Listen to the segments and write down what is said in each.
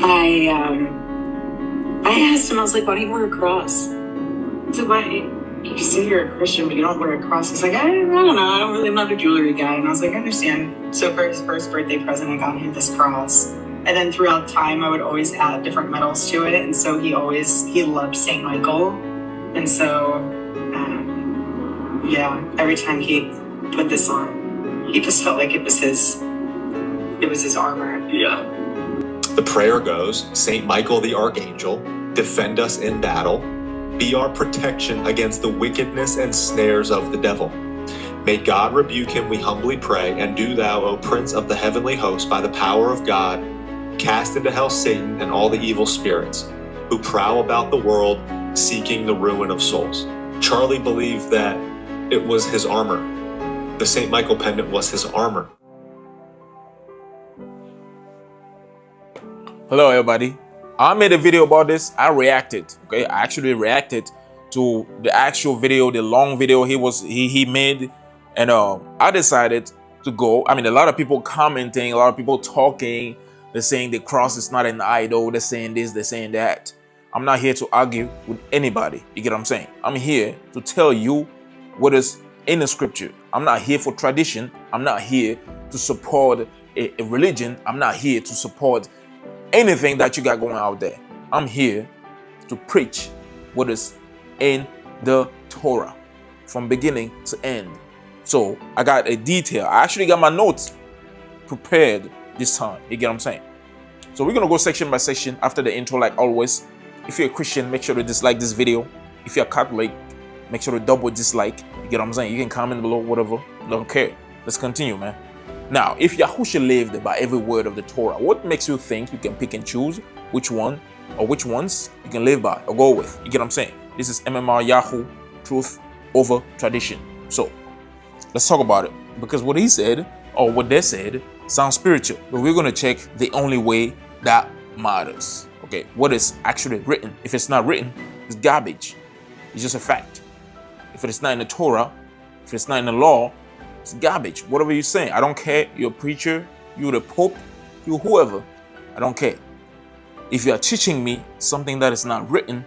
I asked him, I was like, why do you wear a cross? He said, why? You say you're a Christian, but you don't wear a cross. He's like, I don't know. I'm not a jewelry guy. And I was like, I understand. So for his first birthday present, I got him this cross. And then throughout time, I would always add different medals to it. And so he loved St. Michael. And so, every time he put this on, he just felt like it was his armor. Yeah. The prayer goes, Saint Michael the Archangel, defend us in battle. Be our protection against the wickedness and snares of the devil. May God rebuke him, we humbly pray, and do thou, O Prince of the heavenly host, by the power of God, cast into hell Satan and all the evil spirits who prowl about the world seeking the ruin of souls. Charlie believed that it was his armor. The St. Michael pendant was his armor. Hello, everybody. I made a video about this. I reacted. Okay, I actually reacted to the actual video, the long video he made, and I decided to go. I mean, a lot of people commenting, a lot of people talking. They're saying the cross is not an idol. They're saying this, they're saying that. I'm not here to argue with anybody. You get what I'm saying? I'm here to tell you what is in the scripture. I'm not here for tradition. I'm not here to support a religion. I'm not here to support anything that you got going out there. I'm here to preach what is in the Torah from beginning to end. So I got a detail. I actually got my notes prepared this time. You get what I'm saying? So we're gonna go section by section after the intro, like always. If you're a Christian, make sure to dislike this video. If you're a Catholic, make sure to double dislike. You get what I'm saying? You can comment below, whatever. Don't care. Let's continue, man. Now, if Yahushua lived by every word of the Torah, what makes you think you can pick and choose which one or which ones you can live by or go with? You get what I'm saying? This is MMR Yahoo, truth over tradition. So let's talk about it, because what he said or what they said sounds spiritual, but we're going to check the only way that matters. Okay, what is actually written? If it's not written, it's garbage. It's just a fact. If it's not in the Torah, if it's not in the law, it's garbage. Whatever you're saying, I don't care. You're a preacher, you're the Pope, you're whoever. I don't care. If you are teaching me something that is not written,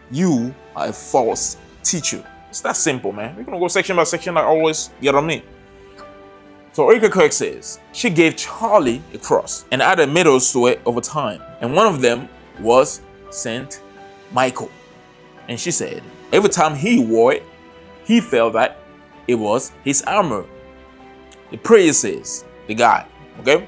you are a false teacher. It's that simple, man. We're gonna go section by section like always. You know what I mean? So Erika Kirk says she gave Charlie a cross and added medals to it over time. And one of them was Saint Michael. And she said every time he wore it, he felt that it was his armor. The prayer says, the guy, okay?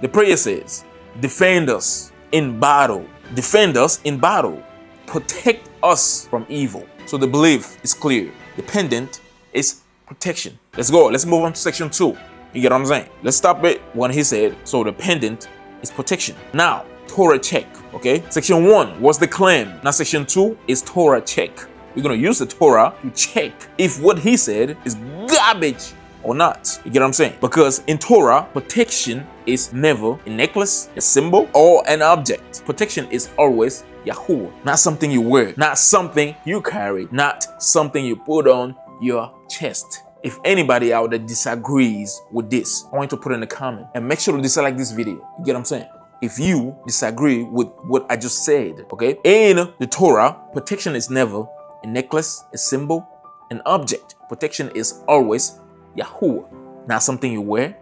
The prayer says, defend us in battle. Defend us in battle. Protect us from evil. So the belief is clear. The pendant is protection. Let's go. Let's move on to section 2. You get what I'm saying? Let's stop it when he said, so the pendant is protection. Now, Torah check, okay? Section 1 was the claim. Now section 2 is Torah check. We're going to use the Torah to check if what he said is garbage or not. You get what I'm saying? Because in Torah, protection is never a necklace, a symbol, or an object. Protection is always Yahuwah. Not something you wear, not something you carry, not something you put on your chest. If anybody out there disagrees with this, I want you to put it in the comment and make sure to dislike this video. You get what I'm saying? If you disagree with what I just said, okay? In the Torah, protection is never a necklace, a symbol, an object. Protection is always Yahuwah. Not something you wear,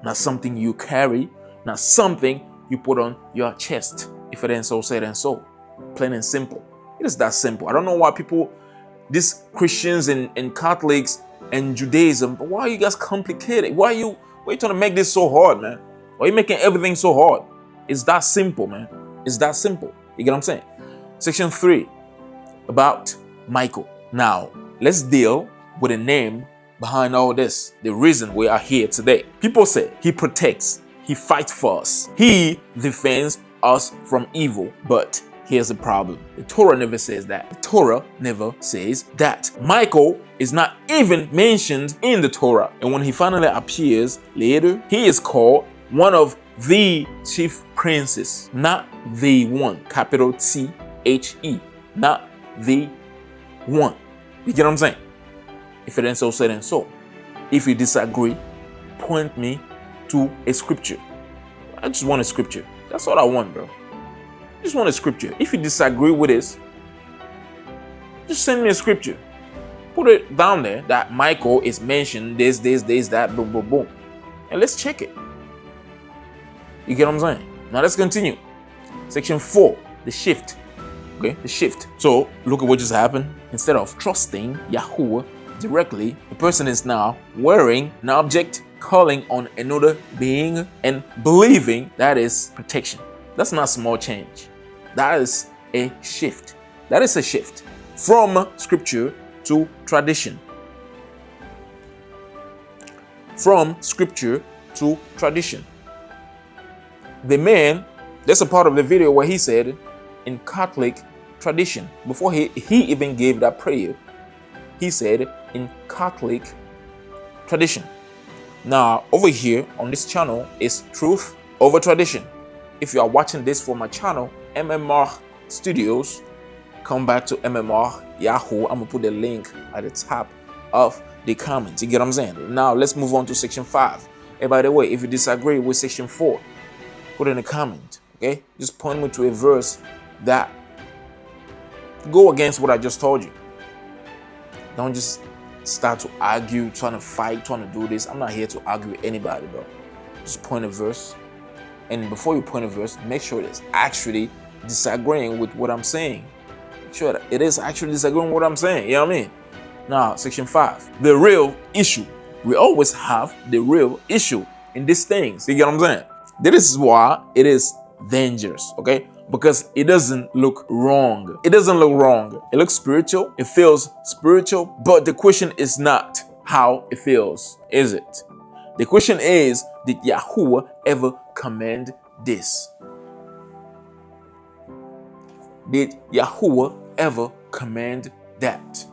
not something you carry, not something you put on your chest. If it ain't so, say it ain't so. Plain and simple. It is that simple. I don't know why people, these Christians and Catholics and Judaism, but why are you guys complicated? Why are you trying to make this so hard, man? Why are you making everything so hard? It's that simple, man. It's that simple. You get what I'm saying? Section 3, about Michael. Now, let's deal with the name behind all this. The reason we are here today. People say he protects, he fights for us, he defends us from evil. But here's the problem. The Torah never says that. The Torah never says that. Michael is not even mentioned in the Torah. And when he finally appears later, he is called one of the chief princes. Not the one. Capital T-H-E. Not the one. You get what I'm saying? If it ain't so, say it ain't so. If you disagree, point me to a scripture. I just want a scripture. That's all I want, bro. Just want a scripture. If you disagree with this, just send me a scripture. Put it down there that Michael is mentioned this, that, boom, boom, boom. And let's check it. You get what I'm saying? Now let's continue. Section 4, the shift. Okay, the shift. So look at what just happened. Instead of trusting Yahuwah directly, the person is now wearing an object, calling on another being, and believing that is protection. That's not small change. That is a shift. That is a shift from scripture to tradition. From scripture to tradition. The man, there's a part of the video where he said, in Catholic tradition, before he even gave that prayer, he said, in Catholic tradition. Now, over here on this channel is truth over tradition. If you are watching this from my channel, MMR Studios, come back to MMR Yahoo. I'm gonna put the link at the top of the comments. You get what I'm saying? Now let's move on to section 5. And by the way, if you disagree with section 4, put in a comment. Okay, just point me to a verse that go against what I just told you. Don't just start to argue, trying to fight, trying to do this. I'm not here to argue with anybody, bro. Just point a verse, and before you point a verse, make sure it's actually disagreeing with what I'm saying. Make sure that it is actually disagreeing with what I'm saying. You know what I mean? Now, section 5, the real issue. We always have the real issue in these things. You get what I'm saying? This is why it is dangerous, okay? Because it doesn't look wrong. It doesn't look wrong. It looks spiritual. It feels spiritual. But the question is not how it feels, is it? The question is, did Yahuwah ever command this? Did Yahuwah ever command that?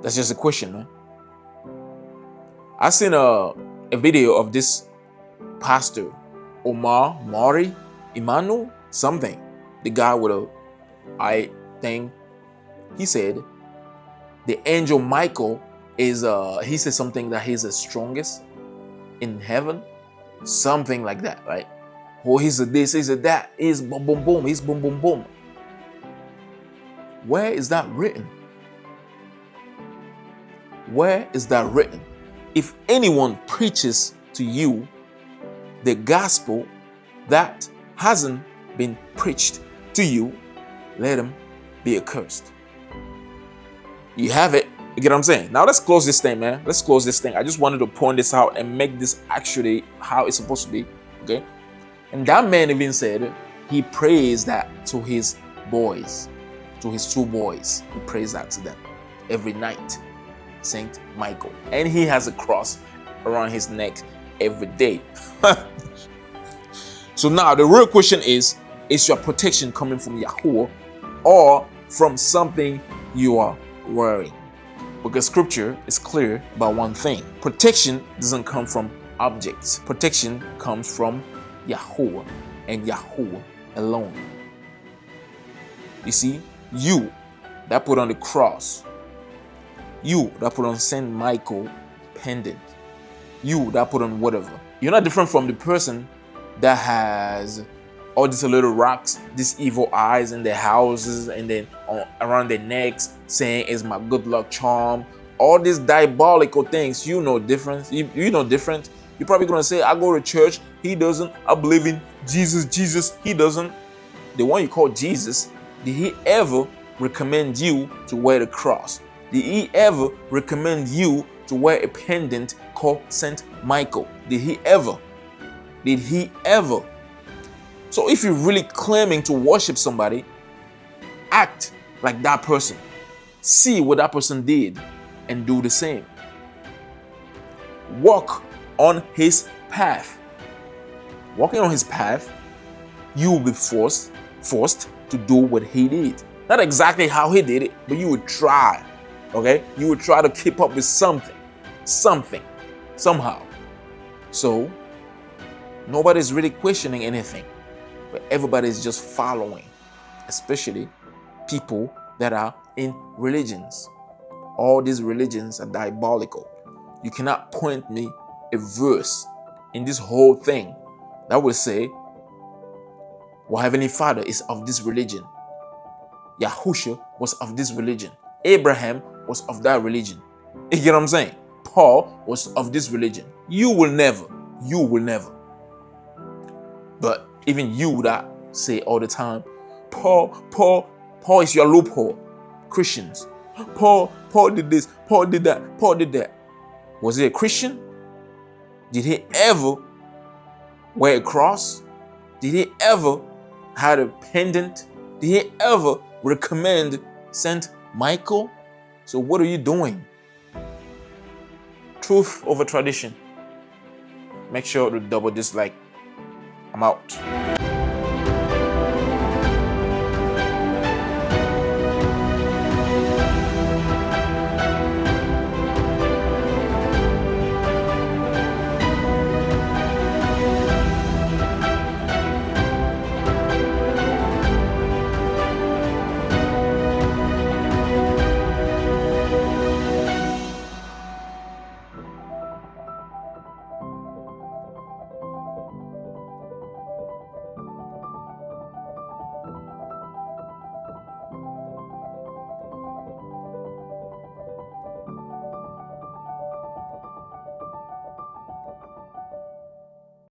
That's just a question, man. I seen a video of this pastor, Omar Mari Emmanuel, something. The guy with a eye thing. He said the angel Michael is he said something that he's the strongest in heaven. Something like that, right? Oh, he's a this, he's a that, he's boom boom boom, he's boom boom boom. Where is that written? Where is that written? If anyone preaches to you the gospel that hasn't been preached to you, let him be accursed. You have it. You get what I'm saying? Now let's close this thing, man. Let's close this thing. I just wanted to point this out and make this actually how it's supposed to be. Okay? And that man even said he prays that to his boys, to his 2 boys. He prays that to them every night. Saint Michael. And he has a cross around his neck every day. So now the real question is your protection coming from Yahuwah or from something you are wearing? Because scripture is clear about one thing. Protection doesn't come from objects. Protection comes from Yahuwah and Yahuwah alone. You see, you that put on the cross, you that put on Saint Michael pendant, you that put on whatever, you're not different from the person that has all these little rocks, these evil eyes in their houses and then around their necks saying it's my good luck charm. All these diabolical things, you know different. You know different. You're probably gonna say, I go to church, he doesn't. I believe in Jesus, he doesn't. The one you call Jesus, did he ever recommend you to wear the cross? Did he ever recommend you to wear a pendant called Saint Michael? Did he ever? Did he ever? So if you're really claiming to worship somebody, act like that person. See what that person did and do the same. Walk on his path. Walking on his path, you will be forced to do what he did. Not exactly how he did it, but you would try. Okay? You would try to keep up with something, somehow. So nobody's really questioning anything, but everybody's just following, especially people that are in religions. All these religions are diabolical. You cannot point me a verse in this whole thing that will say Our Heavenly Father is of this religion. Yahusha was of this religion. Abraham was of that religion. You get what I'm saying? Paul was of this religion. You will never. But even you that say all the time, Paul is your loophole. Christians. Paul did this, Paul did that, Paul did that. Was he a Christian? Did he ever wear a cross? Did he ever have a pendant? Did he ever recommend Saint Michael? So what are you doing? Truth over tradition. Make sure to double dislike. I'm out.